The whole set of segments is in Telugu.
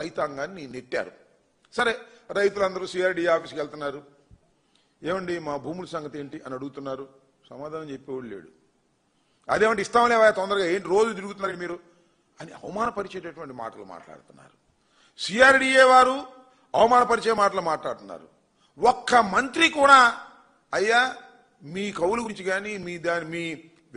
రైతాంగాన్ని నెట్టారు. సరే, రైతులందరూ సిఆర్డీ ఆఫీస్కి వెళ్తున్నారు. ఏమండి మా భూముల సంగతి ఏంటి అని అడుగుతున్నారు. సమాధానం చెప్పేవాడు లేడు. అదేమంటే ఇస్తాంలేవా తొందరగా, ఏంటి రోజు తిరుగుతున్నారు మీరు అని అవమానపరిచేటటువంటి మాటలు మాట్లాడుతున్నారు. సిఆర్డీఏ వారు అవమానపరిచే మాటలు మాట్లాడుతున్నారు. ఒక్క మంత్రి కూడా అయ్యా మీ కౌలు గురించి కానీ మీ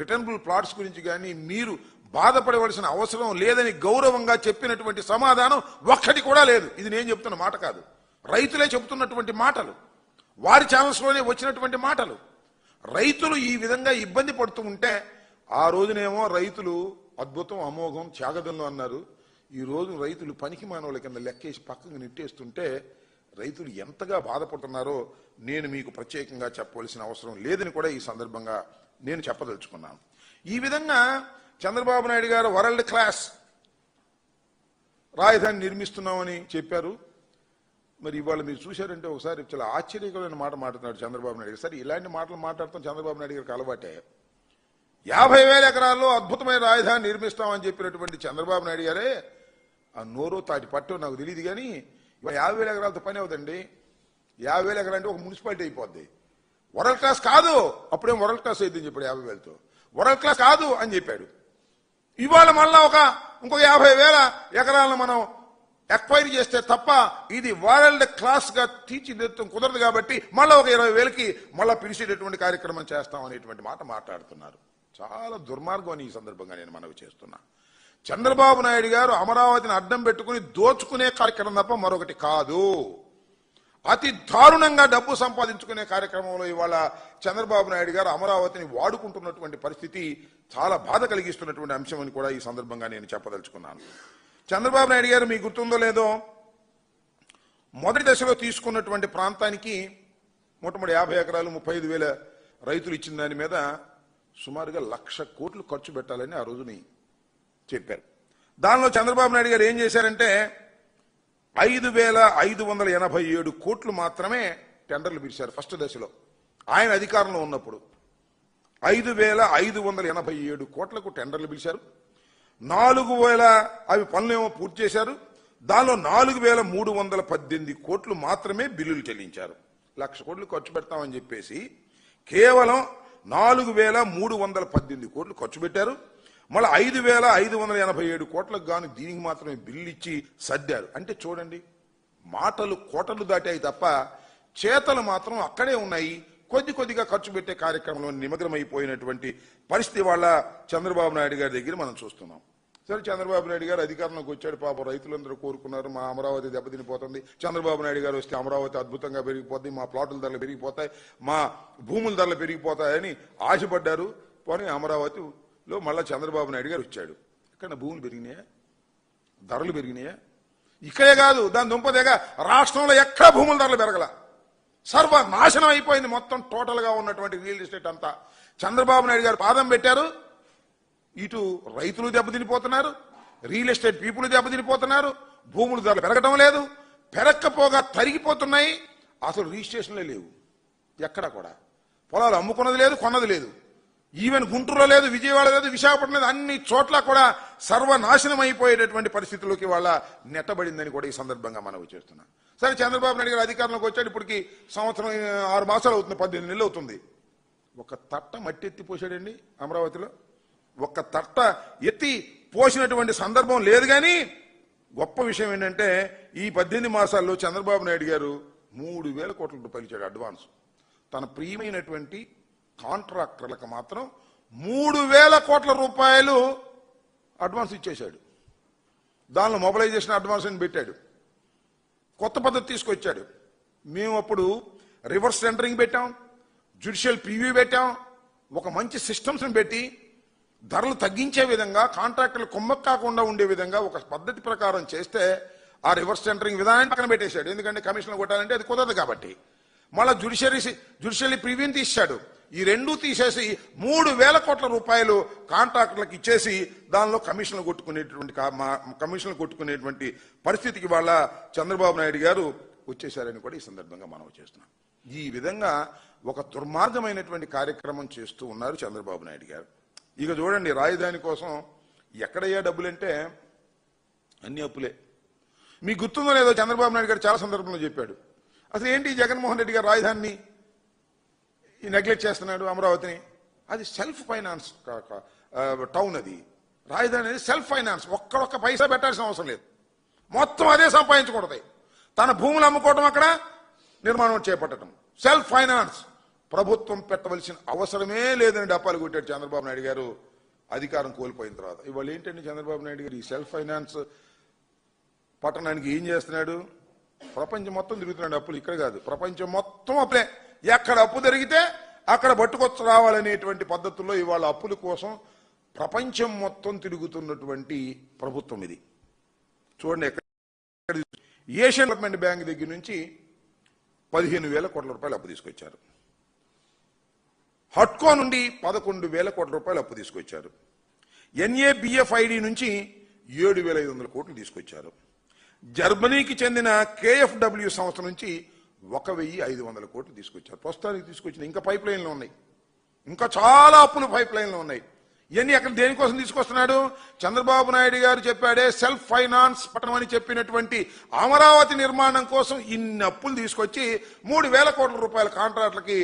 రిటర్నబుల్ ప్లాట్స్ గురించి కానీ మీరు బాధపడవలసిన అవసరం లేదని గౌరవంగా చెప్పినటువంటి సమాధానం ఒక్కటి కూడా లేదు. ఇది నేను చెప్తున్న మాట కాదు, రైతులే చెబుతున్నటువంటి మాటలు, వారి ఛానల్స్లోనే వచ్చినటువంటి మాటలు. రైతులు ఈ విధంగా ఇబ్బంది పడుతూ ఉంటే ఆ రోజునేమో రైతులు అద్భుతం అమోఘం త్యాగదంలో అన్నారు. ఈ రోజు రైతులు పనికి మానవుల కింద లెక్కేసి పక్కకు నెట్టేస్తుంటే రైతులు ఎంతగా బాధపడుతున్నారో నేను మీకు ప్రత్యేకంగా చెప్పవలసిన అవసరం లేదని కూడా ఈ సందర్భంగా నేను చెప్పదలుచుకున్నాను. ఈ విధంగా చంద్రబాబు నాయుడు గారు వరల్డ్ క్లాస్ రాజధాని నిర్మిస్తున్నామని చెప్పారు. మరి ఇవాళ మీరు చూశారంటే ఒకసారి చాలా ఆశ్చర్యకరమైన మాట మాట్లాడుతున్నాడు చంద్రబాబు నాయుడు గారు. సరే, ఇలాంటి మాటలు మాట్లాడతాం చంద్రబాబు నాయుడు గారికి అలవాటే. 50,000 ఎకరాల్లో అద్భుతమైన రాజధాని నిర్మిస్తామని చెప్పినటువంటి చంద్రబాబు నాయుడు గారే ఆ నోరో తాటి పట్టో నాకు తెలియదు కానీ ఇవాళ 50,000 ఎకరాలతో పని అవుదండి. 50,000 ఎకరాలు అంటే ఒక మున్సిపాలిటీ అయిపోద్ది. వరల్డ్ క్లాస్ కాదు, అప్పుడేం వరల్డ్ క్లాస్ అయిద్దని చెప్పాడు. 50,000తో వరల్డ్ క్లాస్ కాదు అని చెప్పాడు. ఇవాళ మళ్ళా ఇంకో 50,000 ఎకరాలను మనం ఎక్వైర్ చేస్తే తప్ప ఇది వరల్డ్ క్లాస్ గా తీర్చిదిద్దడం కుదరదు కాబట్టి మళ్ళీ ఒక 20,000కి మళ్ళా పిలిచేటటువంటి కార్యక్రమం చేస్తాం అనేటువంటి మాట మాట్లాడుతున్నారు. చాలా దుర్మార్గం అని ఈ సందర్భంగా నేను మనవి చేస్తున్నా. చంద్రబాబు నాయుడు గారు అమరావతిని అడ్డం పెట్టుకుని దోచుకునే కార్యక్రమం తప్ప మరొకటి కాదు. అతి దారుణంగా డబ్బు సంపాదించుకునే కార్యక్రమంలో ఇవాళ చంద్రబాబు నాయుడు గారు అమరావతిని వాడుకుంటున్నటువంటి పరిస్థితి చాలా బాధ కలిగిస్తున్నటువంటి అంశం అని కూడా ఈ సందర్భంగా నేను చెప్పదలుచుకున్నాను. చంద్రబాబు నాయుడు గారు మీకు గుర్తుందో లేదో మొదటి దశలో తీసుకున్నటువంటి ప్రాంతానికి మొట్టమొదటి 50 ఎకరాలు 35,000 రైతులు ఇచ్చిన దాని మీద సుమారుగా 1,00,000 కోట్లు ఖర్చు పెట్టాలని ఆ రోజుని చెప్పారు. దానిలో చంద్రబాబు నాయుడు గారు ఏం చేశారంటే 5,587 కోట్లు మాత్రమే టెండర్లు పిలిచారు. ఫస్ట్ దశలో ఆయన అధికారంలో ఉన్నప్పుడు 5,587 కోట్లకు టెండర్లు పిలిచారు. 4,000 అవి పనులేమో పూర్తి చేశారు. దానిలో 4,318 కోట్లు మాత్రమే బిల్లులు చెల్లించారు. 1,00,000 కోట్లు ఖర్చు పెడతామని చెప్పేసి కేవలం 4,318 కోట్లు ఖర్చు పెట్టారు. మళ్ళీ 5,587 కోట్లకు గాను దీనికి మాత్రమే బిల్లు ఇచ్చి సర్దారు. అంటే చూడండి, మాటలు కోటలు దాటాయి తప్ప చేతలు మాత్రం అక్కడే ఉన్నాయి. కొద్దిగా ఖర్చు పెట్టే కార్యక్రమంలో నిమగ్నమైపోయినటువంటి పరిస్థితి వాళ్ళ చంద్రబాబు నాయుడు గారి దగ్గర మనం చూస్తున్నాం. సరే, చంద్రబాబు నాయుడు గారు అధికారంలోకి వచ్చాడు. పాపం రైతులందరూ కోరుకున్నారు మా అమరావతి దెబ్బతినిపోతుంది, చంద్రబాబు నాయుడు గారు వస్తే అమరావతి అద్భుతంగా పెరిగిపోతుంది, మా ప్లాటుల ధరలు పెరిగిపోతాయి, మా భూముల ధరలు పెరిగిపోతాయని ఆశపడ్డారు. పోనీ అమరావతిలో మళ్ళా చంద్రబాబు నాయుడు గారు వచ్చాడు. ఇక్కడ భూములు పెరిగినాయా, ధరలు పెరిగినాయా? ఇక్కడే కాదు, దాని దుంపదేగా రాష్ట్రంలో ఎక్కడ భూముల ధరలు పెరగల, సర్వనాశనం అయిపోయింది మొత్తం టోటల్ గా ఉన్నటువంటి రియల్ ఎస్టేట్ అంతా. చంద్రబాబు నాయుడు గారు పాదం పెట్టారు, ఇటు రైతులు దెబ్బతినిపోతున్నారు, రియల్ ఎస్టేట్ పీపుల్ దెబ్బతినిపోతున్నారు, భూముల ధరలు పెరగటం లేదు, పెరక్కపోగా తరిగిపోతున్నాయి. అసలు రిజిస్ట్రేషన్లే లేవు, ఎక్కడ కూడా పొలాలు అమ్ముకున్నది లేదు, కొన్నది లేదు. ఈవెన్ గుంటూరులో లేదు, విజయవాడ లేదు, విశాఖపట్నం లేదు, అన్ని చోట్ల కూడా సర్వనాశనం అయిపోయేటటువంటి పరిస్థితుల్లోకి వాళ్ళ నెట్టబడిందని కూడా ఈ సందర్భంగా మనవి చేస్తున్నాం. సరే, చంద్రబాబు నాయుడు గారు అధికారంలోకి వచ్చాడు. ఇప్పటికి సంవత్సరం 6 మాసాలు అవుతుంది, 18 నెలలు అవుతుంది. ఒక తట్ట మట్టి ఎత్తి పోసాడండి అమరావతిలో. ఒక తట్ట ఎత్తి పోసినటువంటి సందర్భం లేదు. కానీ గొప్ప విషయం ఏంటంటే ఈ 18 మాసాల్లో చంద్రబాబు నాయుడు గారు 3,000 కోట్ల రూపాయలు ఇచ్చాడు అడ్వాన్స్. తన ప్రియమైనటువంటి కాంట్రాక్టర్లకు మాత్రం 3,000 కోట్ల రూపాయలు అడ్వాన్స్ ఇచ్చేశాడు. దానిలో మొబిలైజేషన్ అడ్వాన్స్ అని పెట్టాడు, కొత్త పద్ధతి తీసుకొచ్చాడు. మేము అప్పుడు రివర్స్ టెండరింగ్ పెట్టాం, జ్యుడిషియల్ ప్రివ్యూ పెట్టాం, ఒక మంచి సిస్టమ్స్ని పెట్టి ధరలు తగ్గించే విధంగా, కాంట్రాక్టర్లు కొమ్మకు కాకుండా ఉండే విధంగా ఒక పద్ధతి ప్రకారం చేస్తే ఆ రివర్స్ టెండరింగ్ విధానాన్ని పక్కన పెట్టేశాడు. ఎందుకంటే కమిషన్లు కొట్టాలంటే అది కుదరదు కాబట్టి. మళ్ళీ జ్యుడిషియల్ ప్రివ్యూని తీశాడు. ఈ రెండూ తీసేసి 3,000 కోట్ల రూపాయలు కాంట్రాక్టర్లకు ఇచ్చేసి దానిలో కమిషన్లు కొట్టుకునేటువంటి పరిస్థితికి వాళ్ళ చంద్రబాబు నాయుడు గారు వచ్చేశారని కూడా ఈ సందర్భంగా మనం చేస్తున్నాం. ఈ విధంగా ఒక దుర్మార్గమైనటువంటి కార్యక్రమం చేస్తూ ఉన్నారు చంద్రబాబు నాయుడు గారు. ఇక చూడండి, రాజధాని కోసం ఎక్కడయ్యా డబ్బులంటే అన్ని అప్పులే. మీకు గుర్తుందో లేదో చంద్రబాబు నాయుడు గారు చాలా సందర్భంలో చెప్పాడు, అసలు ఏంటి జగన్మోహన్ రెడ్డి గారు రాజధానిని నెగ్లెక్ట్ చేస్తున్నాడు అమరావతిని. అది సెల్ఫ్ ఫైనాన్స్ టౌన్, అది రాజధాని అనేది సెల్ఫ్ ఫైనాన్స్. ఒక్క పైసా పెట్టాల్సిన అవసరం లేదు, మొత్తం అదే సంపాదించకూడదు. తన భూములు అమ్ముకోవడం, అక్కడ నిర్మాణం చేపట్టడం, సెల్ఫ్ ఫైనాన్స్. ప్రభుత్వం పెట్టవలసిన అవసరమే లేదని డప్పాలు కొట్టాడు చంద్రబాబు నాయుడు గారు అధికారం కోల్పోయిన తర్వాత. ఇవాళ ఏంటంటే చంద్రబాబు నాయుడు గారు ఈ సెల్ఫ్ ఫైనాన్స్ పట్టణానికి ఏం చేస్తున్నాడు? ప్రపంచం మొత్తం తిరుగుతున్నాడు అప్పులు. ఇక్కడ కాదు, ప్రపంచం మొత్తం అప్పులే. ఎక్కడ అప్పు జరిగితే అక్కడ పట్టుకొచ్చి రావాలనేటువంటి పద్ధతుల్లో ఇవాళ అప్పుల కోసం ప్రపంచం మొత్తం తిరుగుతున్నటువంటి ప్రభుత్వం ఇది. చూడండి, ఎక్కడ ఏషియన్ డెవలప్మెంట్ బ్యాంక్ దగ్గర నుంచి 15,000 కోట్ల రూపాయలు అప్పు తీసుకొచ్చారు. హట్కో నుండి 11,000 కోట్ల రూపాయలు అప్పు తీసుకొచ్చారు. NABFID నుంచి 7,500 కోట్లు తీసుకొచ్చారు. జర్మనీకి చెందిన KfW సంస్థ నుంచి 1,500 కోట్లు తీసుకొచ్చారు. ప్రస్తుతానికి తీసుకొచ్చిన ఇంకా పైప్ లైన్లు ఉన్నాయి, ఇంకా చాలా అప్పులు పైప్ లైన్లు ఉన్నాయి. ఇవన్నీ అక్కడ దేనికోసం తీసుకొస్తున్నాడు? చంద్రబాబు నాయుడు గారు చెప్పాడే సెల్ఫ్ ఫైనాన్స్ పట్టణం అని చెప్పినటువంటి అమరావతి నిర్మాణం కోసం ఇన్ని అప్పులు తీసుకొచ్చి 3,000 కోట్ల రూపాయల కాంట్రాక్టులకి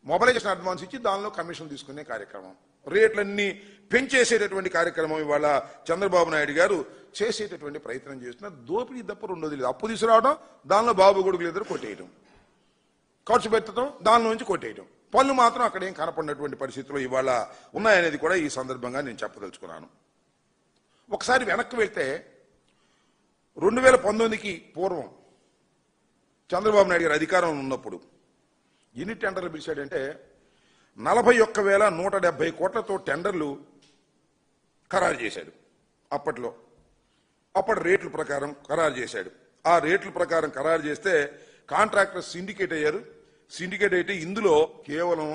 మొబిలైజేషన్ అడ్వాన్స్ ఇచ్చి దానిలో కమిషన్ తీసుకునే కార్యక్రమం, రేట్లన్నీ పెంచేసేటటువంటి కార్యక్రమం ఇవాళ చంద్రబాబు నాయుడు గారు చేసేటటువంటి ప్రయత్నం చేస్తున్నారు. దోపిడీ తప్ప రెండోది లేదు. అప్పు తీసుకురావడం, దానిలో బాబు కొడుకులు ఎదురు కొట్టేయడం, ఖర్చు పెట్టడం, దానిలో నుంచి కొట్టేయడం, పనులు మాత్రం అక్కడ ఏం కనపడినటువంటి పరిస్థితుల్లో ఇవాళ ఉన్నాయనేది కూడా ఈ సందర్భంగా నేను చెప్పదలుచుకున్నాను. ఒకసారి వెనక్కి వెళ్తే 2019కి పూర్వం చంద్రబాబు నాయుడు గారు అధికారంలో ఉన్నప్పుడు ఎన్ని టెండర్లు పిలిచాడంటే 41,170 కోట్లతో టెండర్లు ఖరారు చేశాడు. అప్పటి రేట్ల ప్రకారం ఖరారు చేశాడు. ఆ రేట్ల ప్రకారం ఖరారు చేస్తే కాంట్రాక్టర్ సిండికేట్ అయ్యారు. సిండికేట్ అయితే ఇందులో కేవలం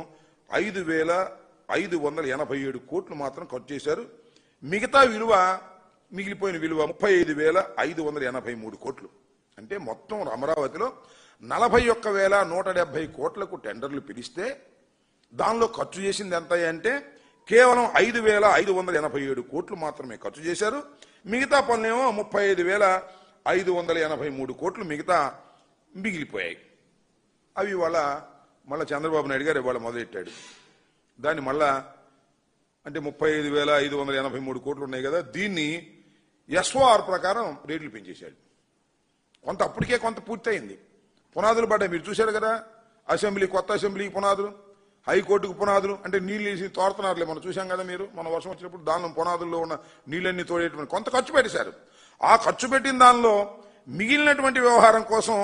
5,587 కోట్లు మాత్రం ఖర్చు చేశారు. మిగతా విలువ, మిగిలిపోయిన విలువ 35,583 కోట్లు. అంటే మొత్తం అమరావతిలో 41,170 కోట్లకు టెండర్లు పిలిస్తే దానిలో ఖర్చు చేసింది ఎంత అంటే కేవలం 5,587 కోట్లు మాత్రమే ఖర్చు చేశారు. మిగతా పనులేమో 35,583 కోట్లు మిగతా మిగిలిపోయాయి. అవి మళ్ళా చంద్రబాబు నాయుడు గారు ఇవాళ మొదలెట్టాడు. దాన్ని మళ్ళా అంటే 35,583 కోట్లు ఉన్నాయి కదా, దీన్ని SOR ప్రకారం రేట్లు పెంచేశాడు. కొంత అప్పటికే కొంత పూర్తయింది, పునాదులు పడ్డాయి. మీరు చూశారు కదా, కొత్త అసెంబ్లీకి పునాదులు, హైకోర్టుకు పునాదులు, అంటే నీళ్ళు వేసి తోడుతున్నారులే, మనం చూసాం కదా. మీరు మన వర్షం వచ్చినప్పుడు దానిలో పునాదుల్లో ఉన్న నీళ్ళన్నీ తోడేటువంటి కొంత ఖర్చు పెట్టేశారు. ఆ ఖర్చు పెట్టిన దానిలో మిగిలినటువంటి వ్యవహారం కోసం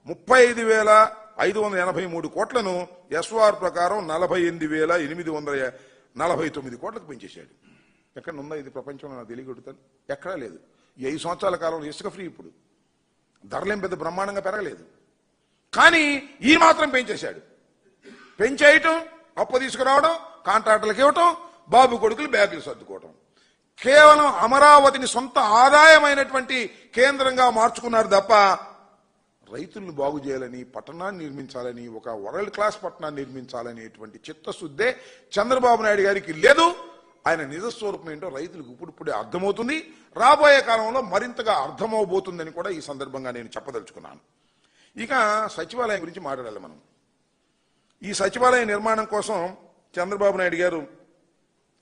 35,583 కోట్లను SOR ప్రకారం 48,849 కోట్లకు పెంచేశాడు. ఎక్కడ ఉందా ఇది ప్రపంచంలో? నాకు తెలియగొడుతాను, ఎక్కడా లేదు. ఈ 5 సంవత్సరాల కాలంలో ఇసుక ఫ్రీ. ఇప్పుడు ధరలేం పెద్ద బ్రహ్మాండంగా పెరగలేదు, కానీ ఈ మాత్రం పెంచేశాడు. పెంచేయటం, అప్పు తీసుకురావడం, కాంట్రాక్టర్లకు ఇవ్వటం, బాబు కొడుకులు బ్యాగులు సర్దుకోవటం. కేవలం అమరావతిని సొంత ఆదాయమైనటువంటి కేంద్రంగా మార్చుకున్నారు తప్ప రైతులను బాగు చేయాలని, పట్టణాన్ని నిర్మించాలని, ఒక వరల్డ్ క్లాస్ పట్టణాన్ని నిర్మించాలనేటువంటి చిత్తశుద్ధే చంద్రబాబు నాయుడు గారికి లేదు. ఆయన నిజస్వరూపం ఏంటో రైతులకు ఇప్పుడిప్పుడే అర్థమవుతుంది, రాబోయే కాలంలో మరింతగా అర్థమవబోతుందని కూడా ఈ సందర్భంగా నేను చెప్పదలుచుకున్నాను. ఇక సచివాలయం గురించి మాట్లాడాలి మనం. ఈ సచివాలయ నిర్మాణం కోసం చంద్రబాబు నాయుడు గారు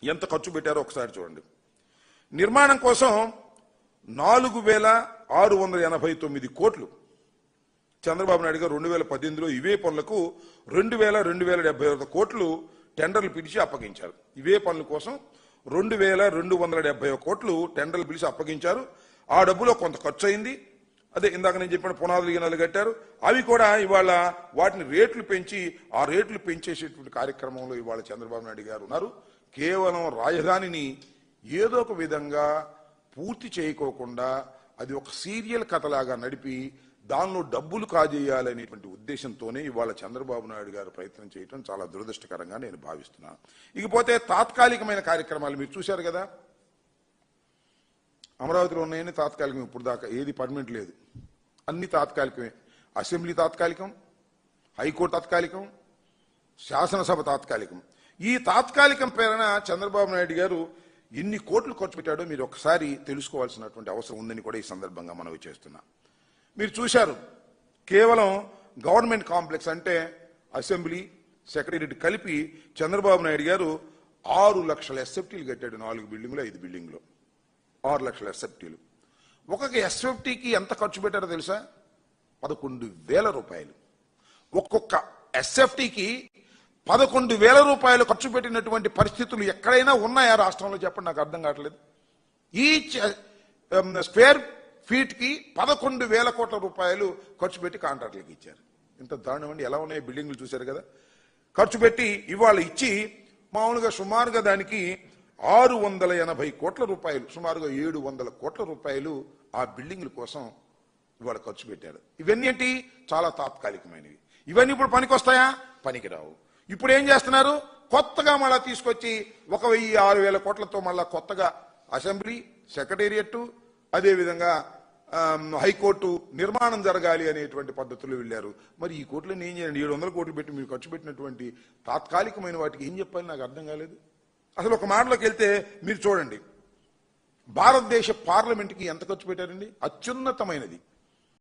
ఎంత ఖర్చు పెట్టారో ఒకసారి చూడండి. నిర్మాణం కోసం 4,689 కోట్లు చంద్రబాబు నాయుడు గారు 2018లో ఇవే పనులకు 2,270 కోట్లు టెండర్లు పిలిచి అప్పగించారు. ఇవే పనుల కోసం 2,270 కోట్లు టెండర్లు పిలిచి అప్పగించారు. ఆ డబ్బులో కొంత ఖర్చు అయింది. అదే ఇందాక నేను చెప్పిన పునాదులు గినాలు కట్టారు. అవి కూడా ఇవాళ వాటిని రేట్లు పెంచి ఆ రేట్లు పెంచేసేటువంటి కార్యక్రమంలో ఇవాళ చంద్రబాబు నాయుడు గారు ఉన్నారు. కేవలం రాజధానిని ఏదో ఒక విధంగా పూర్తి చేయకోకుండా అది ఒక సీరియల్ కథలాగా నడిపి దానిలో డబ్బులు కాజేయాలనేటువంటి ఉద్దేశంతోనే ఇవాళ చంద్రబాబు నాయుడు గారు ప్రయత్నం చేయడం చాలా దురదృష్టకరంగా నేను భావిస్తున్నాను. ఇకపోతే తాత్కాలికమైన కార్యక్రమాలు మీరు చూశారు కదా, అమరావతిలో ఉన్నాయని తాత్కాలికం. ఇప్పుడు దాకా ఏది పర్మనెంట్ లేదు, అన్ని తాత్కాలికమే. అసెంబ్లీ తాత్కాలికం, హైకోర్టు తాత్కాలికం, శాసనసభ తాత్కాలికం. ఈ తాత్కాలికం పేరున చంద్రబాబు నాయుడు గారు ఎన్ని కోట్లు ఖర్చు పెట్టాడో మీరు ఒకసారి తెలుసుకోవాల్సినటువంటి అవసరం ఉందని కూడా ఈ సందర్భంగా మనవి చేస్తున్నా. మీరు చూశారు, కేవలం గవర్నమెంట్ కాంప్లెక్స్ అంటే అసెంబ్లీ సెక్రటేరియట్ కలిపి చంద్రబాబు నాయుడు గారు 6 లక్షల ఎస్ఎఫ్టీలు కట్టాడు. 4 బిల్డింగ్లు 5 బిల్డింగ్లు 6 లక్షల ఎస్ఎఫ్టీలు. ఒక్కొక్క ఎస్ఎఫ్టీకి ఎంత ఖర్చు పెట్టారో తెలుసా? 11,000 రూపాయలు. ఒక్కొక్క ఎస్ఎఫ్టీకి 11,000 రూపాయలు ఖర్చు పెట్టినటువంటి పరిస్థితులు ఎక్కడైనా ఉన్నాయా రాష్ట్రంలో? చెప్పండి, నాకు అర్థం కావట్లేదు. ఈచ్ స్క్వేర్ ఫీట్ కి 11,000 కోట్ల రూపాయలు ఖర్చు పెట్టి కాంట్రాక్టులకు ఇచ్చారు. ఇంత దారుణం అండి. ఎలా ఉన్నాయి బిల్డింగ్లు చూశారు కదా. ఖర్చు పెట్టి ఇవాళ ఇచ్చి మామూలుగా సుమారుగా దానికి 680 కోట్ల రూపాయలు, సుమారుగా 700 కోట్ల రూపాయలు ఆ బిల్డింగ్ల కోసం ఇవాళ ఖర్చు పెట్టారు. ఇవన్నీ ఏంటి? చాలా తాత్కాలికమైనవి. ఇవన్నీ ఇప్పుడు పనికొస్తాయా? పనికిరావు. ఇప్పుడు ఏం చేస్తున్నారు? కొత్తగా మళ్ళా తీసుకొచ్చి 1,6,000 కోట్లతో మళ్ళా కొత్తగా అసెంబ్లీ సెక్రటేరియట్ అదేవిధంగా హైకోర్టు నిర్మాణం జరగాలి అనేటువంటి పద్ధతులు వెళ్ళారు. మరి ఈ కోట్లను ఏం చేయండి? 700 కోట్లు పెట్టి మీరు ఖర్చు పెట్టినటువంటి తాత్కాలికమైన వాటికి ఏం చెప్పాలి? నాకు అర్థం కాలేదు. అసలు ఒక మాటలోకి వెళ్తే మీరు చూడండి, భారతదేశ పార్లమెంట్కి ఎంత ఖర్చు పెట్టారండి? అత్యున్నతమైనది